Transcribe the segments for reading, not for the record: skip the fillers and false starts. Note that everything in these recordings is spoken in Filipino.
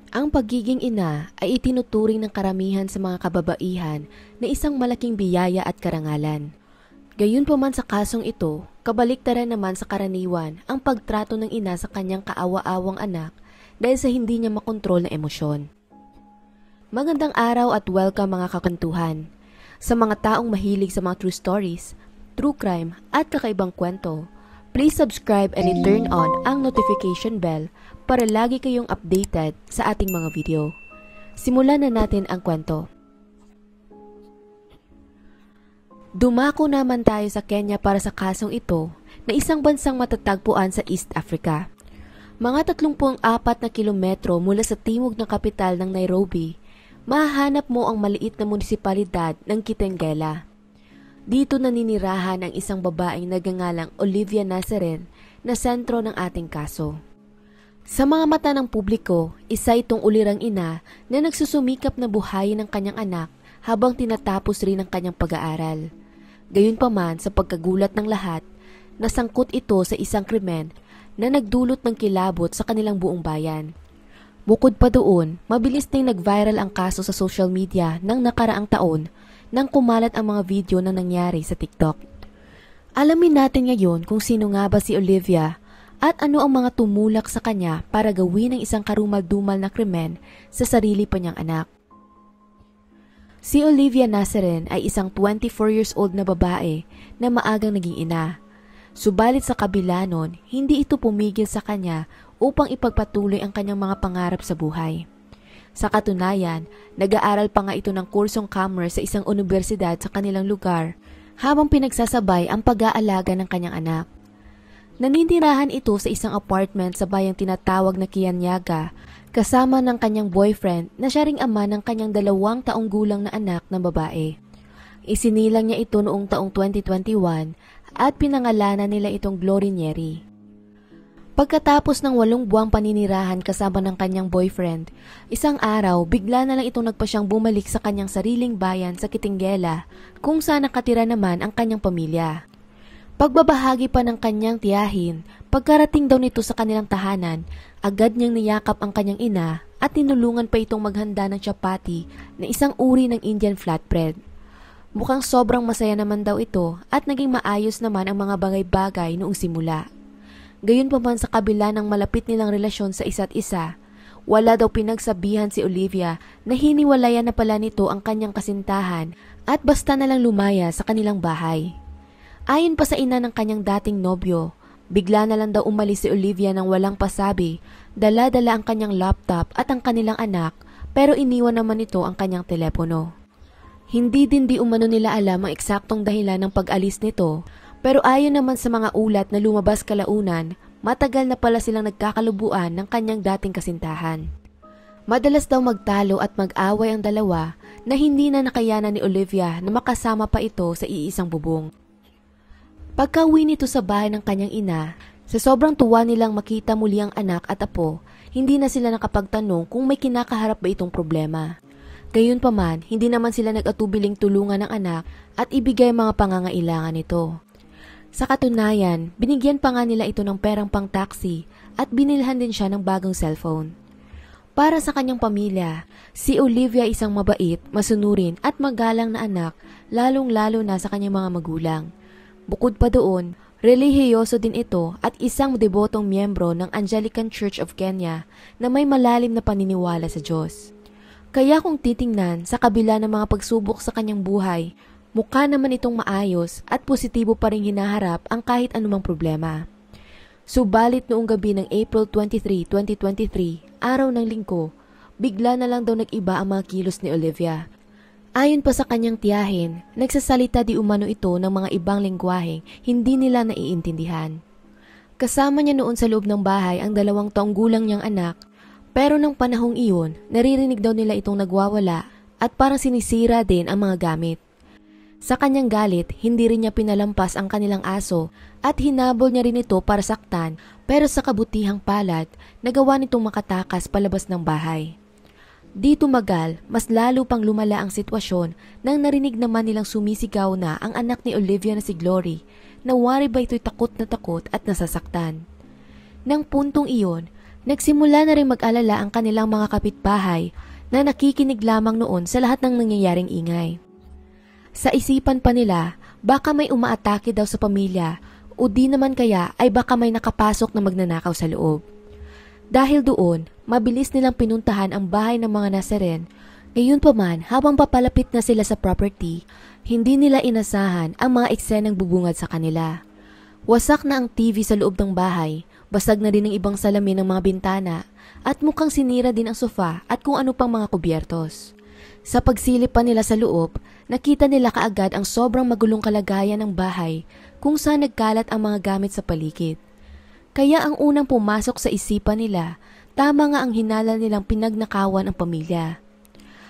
Ang pagiging ina ay itinuturing ng karamihan sa mga kababaihan na isang malaking biyaya at karangalan. Gayunpaman sa kasong ito, kabaliktaran naman sa karaniwan ang pagtrato ng ina sa kanyang kaawa-awang anak dahil sa hindi niya makontrol na emosyon. Magandang araw at welcome mga kakantuhan. Sa mga taong mahilig sa mga true stories, true crime at kakaibang kwento, please subscribe and i-turn on ang notification bell para lagi kayong updated sa ating mga video. Simulan na natin ang kwento. Dumako naman tayo sa Kenya para sa kasong ito na isang bansang matatagpuan sa East Africa. Mga 34 na kilometro mula sa timog na kapital ng Nairobi, mahahanap mo ang maliit na munisipalidad ng Kitengela. Dito naninirahan ang isang babaeng nagngangalang Olivia Nazaren na sentro ng ating kaso. Sa mga mata ng publiko, isa itong ulirang ina na nagsusumikap na buhayin ng kanyang anak habang tinatapos rin ang kanyang pag-aaral. Gayunpaman sa pagkagulat ng lahat, nasangkot ito sa isang krimen na nagdulot ng kilabot sa kanilang buong bayan. Bukod pa doon, mabilis ding nag-viral ang kaso sa social media ng nakaraang taon nang kumalat ang mga video na nangyari sa TikTok. Alamin natin ngayon kung sino nga ba si Olivia at ano ang mga tumulak sa kanya para gawin ang isang karumal-dumal na krimen sa sarili pa niyang anak. Si Olivia Nazaren ay isang 24 years old na babae na maagang naging ina. Subalit sa kabila nun, hindi ito pumigil sa kanya upang ipagpatuloy ang kanyang mga pangarap sa buhay. Sa katunayan, nag-aaral pa nga ito ng kursong commerce sa isang universidad sa kanilang lugar habang pinagsasabay ang pag-aalaga ng kanyang anak. Naninirahan ito sa isang apartment sa bayang tinatawag na Kianyaga kasama ng kanyang boyfriend na siya ring ama ng kanyang 2 taong gulang na anak na babae. Isinilang niya ito noong taong 2021 at pinangalanan nila itong Glory Nyeri. Pagkatapos ng 8 buwang paninirahan kasama ng kanyang boyfriend, isang araw bigla na lang itong nagpa siyang bumalik sa kanyang sariling bayan sa Kitengela kung saan nakatira naman ang kanyang pamilya. Pagbabahagi pa ng kanyang tiyahin, pagkarating daw nito sa kanilang tahanan, agad niyang niyakap ang kanyang ina at tinulungan pa itong maghanda ng chapati na isang uri ng Indian flatbread. Mukhang sobrang masaya naman daw ito at naging maayos naman ang mga bagay-bagay noong simula. Gayunpaman sa kabila ng malapit nilang relasyon sa isa't isa, wala daw pinagsabihan si Olivia na hiniwalayan na pala nito ang kanyang kasintahan at basta na lang lumaya sa kanilang bahay. Ayon pa sa ina ng kanyang dating nobyo, bigla na lang daw umalis si Olivia nang walang pasabi, dala-dala ang kanyang laptop at ang kanilang anak pero iniwan naman nito ang kanyang telepono. Hindi din di umano nila alam ang eksaktong dahilan ng pag-alis nito pero ayon naman sa mga ulat na lumabas kalaunan, matagal na pala silang nagkakalubuan ng kanyang dating kasintahan. Madalas daw magtalo at mag-away ang dalawa na hindi na nakayanan ni Olivia na makasama pa ito sa iisang bubong. Pagka-uwi nito sa bahay ng kanyang ina, sa sobrang tuwa nilang makita muli ang anak at apo, hindi na sila nakapagtanong kung may kinakaharap ba itong problema. Gayunpaman, hindi naman sila nag-atubiling tulungan ng anak at ibigay mga pangangailangan nito. Sa katunayan, binigyan pa nga nila ito ng perang pang-taxi at binilhan din siya ng bagong cellphone. Para sa kanyang pamilya, si Olivia isang mabait, masunurin at magalang na anak, lalong-lalo na sa kanyang mga magulang. Bukod pa doon, relihiyoso din ito at isang debotong miyembro ng Anglican Church of Kenya na may malalim na paniniwala sa Diyos. Kaya kung titingnan sa kabila ng mga pagsubok sa kanyang buhay, mukha naman itong maayos at positibo pa rin hinaharap ang kahit anumang problema. Subalit noong gabi ng April 23, 2023, araw ng linggo, bigla na lang daw nag-iba ang mga kilos ni Olivia. Ayon pa sa kanyang tiyahin, nagsasalita di umano ito ng mga ibang lengguwaheng hindi nila naiintindihan. Kasama niya noon sa loob ng bahay ang 2 taong gulang niyang anak, pero nang panahong iyon, naririnig daw nila itong nagwawala at parang sinisira din ang mga gamit. Sa kanyang galit, hindi rin niya pinalampas ang kanilang aso at hinabol niya rin ito para saktan, pero sa kabutihang palad, nagawa nitong makatakas palabas ng bahay. Di tumagal, mas lalo pang lumala ang sitwasyon nang narinig naman nilang sumisigaw na ang anak ni Olivia na si Glory, na wari ba ito'y takot at nasasaktan. Nang puntong iyon, Nagsimula na rin mag-alala ang kanilang mga kapitbahay na nakikinig lamang noon sa lahat ng nangyayaring ingay. Sa isipan pa nila, baka may umaatake daw sa pamilya o di naman kaya ay baka may nakapasok na magnanakaw sa loob. Dahil doon, mabilis nilang pinuntahan ang bahay ng mga Nazaren. Ngayon pa man, habang papalapit na sila sa property, hindi nila inasahan ang mga eksenang bubungad sa kanila. Wasak na ang TV sa loob ng bahay, basag na rin ang ibang salamin ng mga bintana, at mukhang sinira din ang sofa at kung ano pang mga kubyertos. Sa pagsilip pa nila sa loob, nakita nila kaagad ang sobrang magulong kalagayan ng bahay kung saan nagkalat ang mga gamit sa paligid. Kaya ang unang pumasok sa isipan nila, tama nga ang hinala nilang pinagnakawan ang pamilya.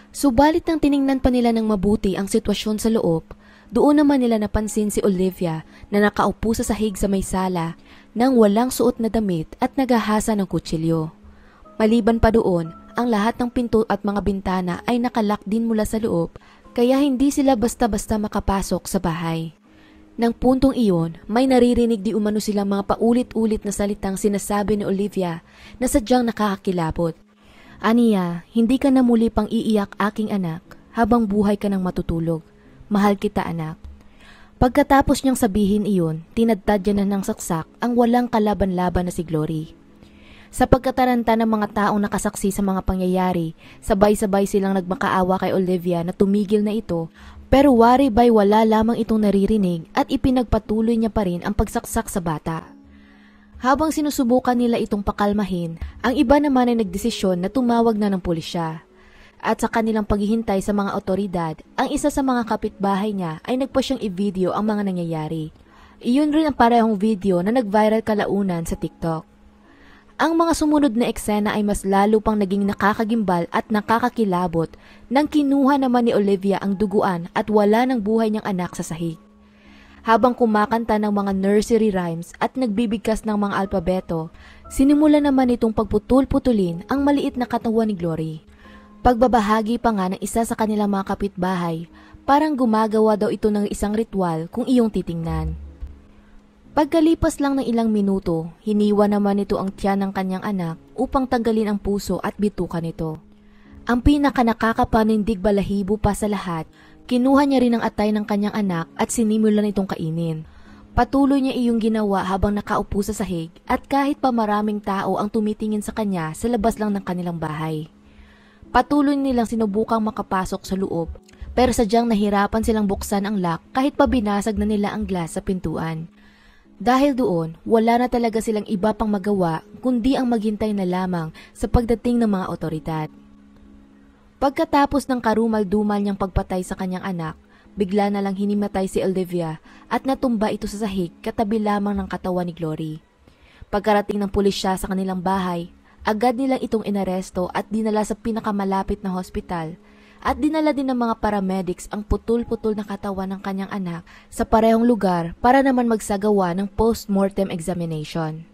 Subalit nang tiningnan pa nila ng mabuti ang sitwasyon sa loob, doon naman nila napansin si Olivia na nakaupo sa sahig sa may sala nang walang suot na damit at naghahasa ng kutsilyo. Maliban pa doon, ang lahat ng pinto at mga bintana ay nakalak din mula sa loob kaya hindi sila basta-basta makapasok sa bahay. Nang puntong iyon, may naririnig di umano silang mga paulit-ulit na salitang sinasabi ni Olivia na sadyang nakakakilabot. Aniya, hindi ka na muli pang iiyak aking anak habang buhay ka nang matutulog. Mahal kita anak. Pagkatapos niyang sabihin iyon, tinadtad niya na ng saksak ang walang kalaban-laban na si Glory. Sa pagkataranta ng mga taong nakasaksi sa mga pangyayari, sabay-sabay silang nagmakaawa kay Olivia na tumigil na ito, pero wari ba'y wala lamang itong naririnig at ipinagpatuloy niya pa rin ang pagsaksak sa bata. Habang sinusubukan nila itong pakalmahin, ang iba naman ay nagdesisyon na tumawag na ng pulisya. At sa kanilang paghihintay sa mga otoridad, ang isa sa mga kapitbahay niya ay nagpa siyang i-video ang mga nangyayari. Iyon rin ang parehong video na nag-viral kalaunan sa TikTok. Ang mga sumunod na eksena ay mas lalo pang naging nakakagimbal at nakakakilabot nang kinuha naman ni Olivia ang duguan at wala ng buhay niyang anak sa sahig. Habang kumakanta ng mga nursery rhymes at nagbibigkas ng mga alpabeto, sinimula naman itong pagputul-putulin ang maliit na katawan ni Glory. Pagbabahagi pa nga ng isa sa kanilang mga kapitbahay, parang gumagawa daw ito ng isang ritual kung iyong titingnan. Pagkalipas lang ng ilang minuto, hiniwa naman ito ang tiyan ng kanyang anak upang tanggalin ang puso at bitukan nito. Ang pinaka-nakakapanindig balahibo pa sa lahat, kinuha niya rin ang atay ng kanyang anak at sinimulan itong kainin. Patuloy niya iyong ginawa habang nakaupo sa sahig at kahit pa maraming tao ang tumitingin sa kanya sa labas lang ng kanilang bahay. Patuloy nilang sinubukang makapasok sa loob pero sadyang nahirapan silang buksan ang lock kahit pa binasag na nila ang glass sa pintuan. Dahil doon, wala na talaga silang iba pang magawa kundi ang maghintay na lamang sa pagdating ng mga otoridad. Pagkatapos ng karumal-dumal niyang pagpatay sa kanyang anak, bigla na lang hinimatay si Olivia at natumba ito sa sahig katabi lamang ng katawan ni Glory. Pagkarating ng pulisya sa kanilang bahay, agad nilang itong inaresto at dinala sa pinakamalapit na hospital at dinala din ng mga paramedics ang putul-putul na katawan ng kanyang anak sa parehong lugar para naman magsagawa ng post-mortem examination.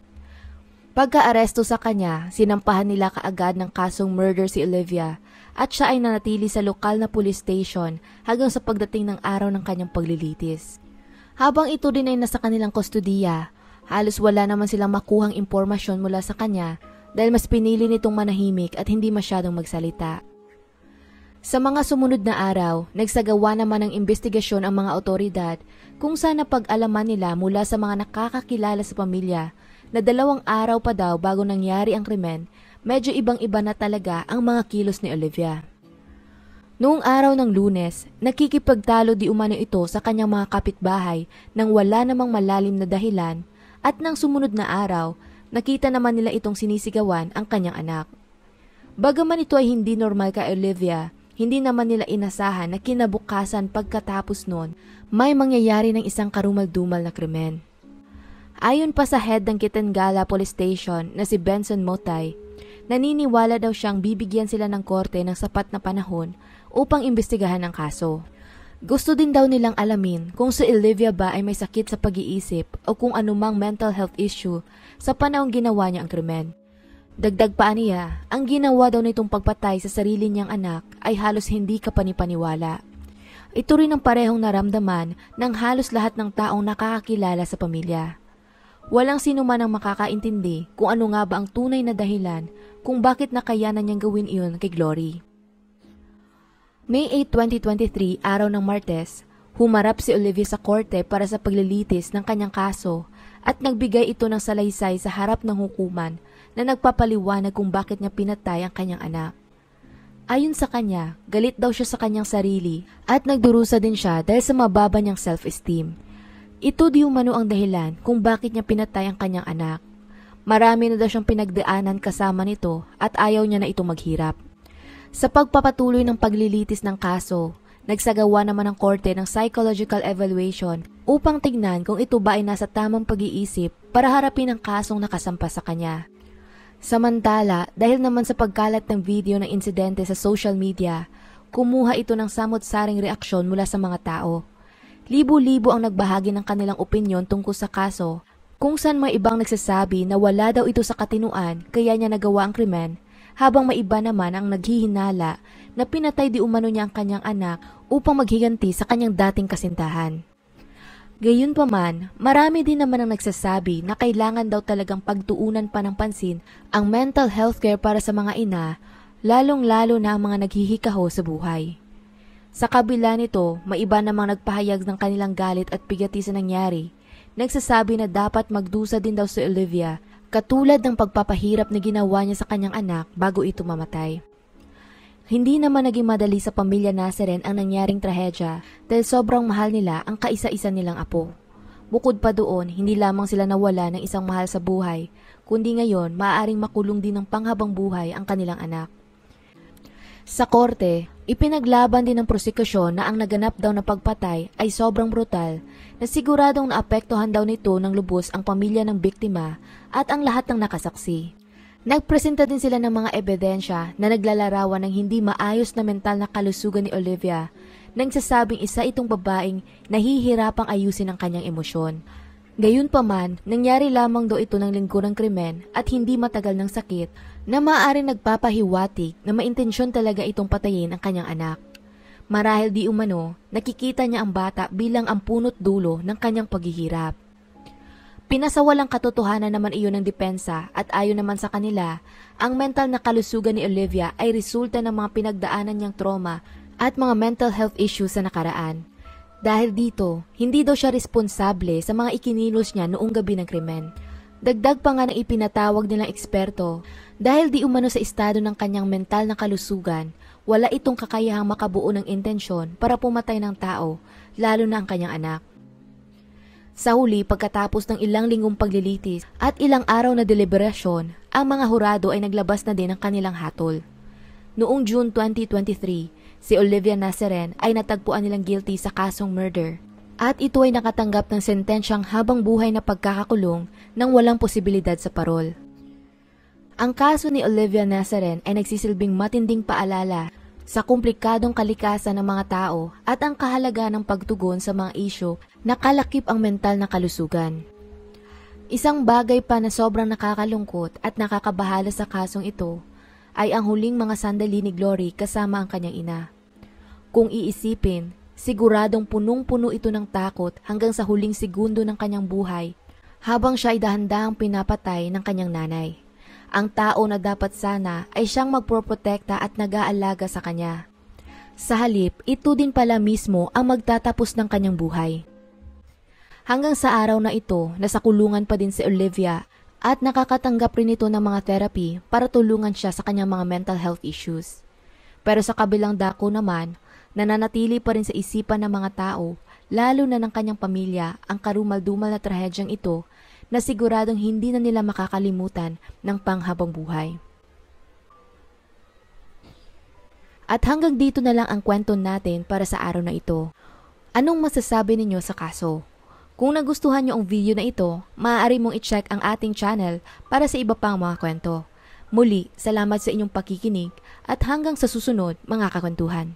Pagka-aresto sa kanya, sinampahan nila kaagad ng kasong murder si Olivia at siya ay nanatili sa lokal na police station hanggang sa pagdating ng araw ng kanyang paglilitis. Habang ito din ay nasa kanilang kustodiya, halos wala naman silang makuhang impormasyon mula sa kanya dahil mas pinili nitong manahimik at hindi masyadong magsalita. Sa mga sumunod na araw, nagsagawa naman ng investigasyon ang mga otoridad kung saan napag-alaman nila mula sa mga nakakakilala sa pamilya na 2 araw pa daw bago nangyari ang krimen, medyo ibang-iba na talaga ang mga kilos ni Olivia. Noong araw ng Lunes, nakikipagtalo di umano ito sa kanyang mga kapitbahay nang wala namang malalim na dahilan at nang sumunod na araw, nakita naman nila itong sinisigawan ang kanyang anak. Bagaman ito ay hindi normal kay Olivia, hindi naman nila inasahan na kinabukasan pagkatapos noon may mangyayari ng isang karumal-dumal na krimen. Ayon pa sa head ng Kitengela Police Station na si Benson Motay, naniniwala daw siyang bibigyan sila ng korte ng sapat na panahon upang imbestigahan ang kaso. Gusto din daw nilang alamin kung si Olivia ba ay may sakit sa pag-iisip o kung anumang mental health issue sa panahong ginawa niya ang krimen. Dagdag pa niya, ang ginawa daw nitong pagpatay sa sarili niyang anak ay halos hindi kapanipaniwala. Ito rin ang parehong naramdaman ng halos lahat ng taong nakakakilala sa pamilya. Walang sino man ang makakaintindi kung ano nga ba ang tunay na dahilan kung bakit nakayanan niyang gawin iyon kay Glory. May 8, 2023, araw ng Martes, humarap si Olivia sa korte para sa paglilitis ng kanyang kaso at nagbigay ito ng salaysay sa harap ng hukuman na nagpapaliwanag kung bakit niya pinatay ang kanyang anak. Ayon sa kanya, galit daw siya sa kanyang sarili at nagdurusa din siya dahil sa mababa niyang self-esteem. Ito di umano ang dahilan kung bakit niya pinatay ang kanyang anak. Marami na daw siyang pinagdaanan kasama nito at ayaw niya na ito maghirap. Sa pagpapatuloy ng paglilitis ng kaso, nagsagawa naman ang korte ng psychological evaluation upang tignan kung ito ba ay nasa tamang pag-iisip para harapin ang kasong nakasampa sa kanya. Samantala, dahil naman sa pagkalat ng video ng insidente sa social media, kumuha ito ng samot-saring reaksyon mula sa mga tao. Libo-libo ang nagbahagi ng kanilang opinyon tungkol sa kaso, kung saan may ibang nagsasabi na wala daw ito sa katinuan kaya niya nagawa ang krimen, habang may iba naman ang naghihinala na pinatay di umano niya ang kanyang anak upang maghiganti sa kanyang dating kasintahan. Gayunpaman, marami din naman ang nagsasabi na kailangan daw talagang pagtuunan pa ng pansin ang mental health care para sa mga ina, lalong-lalo na ang mga naghihikaho sa buhay. Sa kabila nito, may iba namang nagpahayag ng kanilang galit at bigati sa nangyari. Nagsasabi na dapat magdusa din daw si Olivia, katulad ng pagpapahirap na ginawa niya sa kanyang anak bago ito mamatay. Hindi naman naging madali sa pamilya Nazaren ang nangyaring trahedya dahil sobrang mahal nila ang kaisa-isa nilang apo. Bukod pa doon, hindi lamang sila nawala ng isang mahal sa buhay, kundi ngayon maaaring makulong din ng panghabang buhay ang kanilang anak. Sa korte, ipinaglaban din ng prosekusyon na ang naganap daw na pagpatay ay sobrang brutal na siguradong naapektuhan daw nito ng lubos ang pamilya ng biktima at ang lahat ng nakasaksi. Nagpresenta din sila ng mga ebidensya na naglalarawan ng hindi maayos na mental na kalusugan ni Olivia nang sasabing isa itong babaeng nahihirapang ayusin ang kanyang emosyon. Gayunpaman, nangyari lamang daw ito ng linggo ng krimen at hindi matagal ng sakit na maaaring nagpapahiwatig na maintensyon talaga itong patayin ang kanyang anak. Marahil di umano, nakikita niya ang bata bilang ang punot dulo ng kanyang paghihirap. Pinasawalang katotohanan naman iyon ng depensa at ayon naman sa kanila, ang mental na kalusugan ni Olivia ay resulta ng mga pinagdaanan niyang trauma at mga mental health issues sa nakaraan. Dahil dito, hindi daw siya responsable sa mga ikinilos niya noong gabi ng krimen. Dagdag pa nga ng ipinatawag nilang eksperto, dahil di umano sa estado ng kanyang mental na kalusugan, wala itong kakayahang makabuo ng intensyon para pumatay ng tao, lalo na ang kanyang anak. Sa huli, pagkatapos ng ilang linggong paglilitis at ilang araw na deliberasyon, ang mga hurado ay naglabas na din ng kanilang hatol. Noong June 2023, si Olivia Nazaren ay natagpuan nilang guilty sa kasong murder at ito ay nakatanggap ng sentensyang habang buhay na pagkakakulong nang walang posibilidad sa parol. Ang kaso ni Olivia Nazaren ay nagsisilbing matinding paalala sa komplikadong kalikasan ng mga tao at ang kahalagaan ng pagtugon sa mga isyu na kalakip ang mental na kalusugan. Isang bagay pa na sobrang nakakalungkot at nakakabahala sa kasong ito ay ang huling mga sandali ni Glory kasama ang kanyang ina. Kung iisipin, siguradong punong-puno ito ng takot hanggang sa huling segundo ng kanyang buhay habang siya ay dahan-dahang pinapatay ng kanyang nanay. Ang tao na dapat sana ay siyang magproprotekta at nag-aalaga sa kanya. Sa halip, ito din pala mismo ang magtatapos ng kanyang buhay. Hanggang sa araw na ito, nasa kulungan pa din si Olivia at nakakatanggap rin ito ng mga therapy para tulungan siya sa kanyang mga mental health issues. Pero sa kabilang dako naman, nananatili pa rin sa isipan ng mga tao, lalo na ng kanyang pamilya, ang karumal-dumal na trahedyang ito na siguradong hindi na nila makakalimutan ng panghabang buhay. At hanggang dito na lang ang kwento natin para sa araw na ito. Anong masasabi ninyo sa kaso? Kung nagustuhan nyo ang video na ito, maaari mong i-check ang ating channel para sa iba pang mga kwento. Muli, salamat sa inyong pakikinig at hanggang sa susunod mga kakwentuhan.